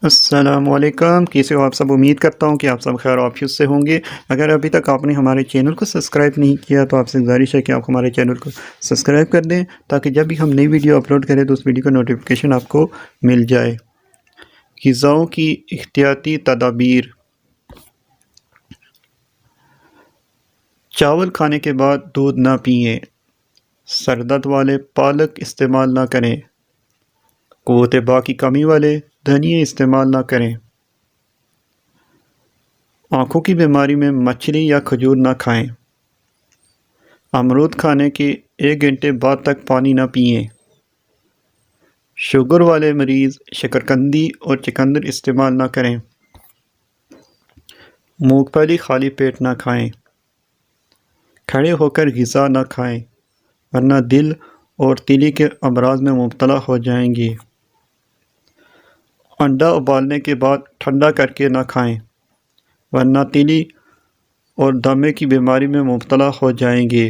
السلام علیکم، کیسے ہو آپ سب؟ امید کرتا ہوں کہ آپ سب خیر و عافیت سے ہوں گے۔ اگر ابھی تک آپ نے ہمارے چینل کو سبسکرائب نہیں کیا تو آپ سے گزارش ہے کہ آپ ہمارے چینل کو سبسکرائب کر دیں تاکہ جب بھی ہم نئی ویڈیو اپلوڈ کریں تو اس ویڈیو کا نوٹیفیکیشن آپ کو مل جائے۔ غذاؤں کی احتیاطی تدابیر۔ چاول کھانے کے بعد دودھ نہ پئیں، سر درد والے پالک استعمال نہ کریں، قوت باء کی کمی والے دھنیے استعمال نہ کریں، آنکھوں کی بیماری میں مچھلی یا کھجور نہ کھائیں، امرود کھانے کے 1 گھنٹے بعد تک پانی نہ پئیں، شوگر والے مریض شکرقندی اور چقندر استعمال نہ کریں، مونگ پھلی خالی پیٹ نہ کھائیں، کھڑے ہو کر غذا نہ کھائیں ورنہ دل اور تیلی کے امراض میں مبتلا ہو جائیں گے، انڈا ابالنے کے بعد ٹھنڈا کر کے نہ کھائیں ورنہ تیلی اور دمے کی بیماری میں مبتلا ہو جائیں گے۔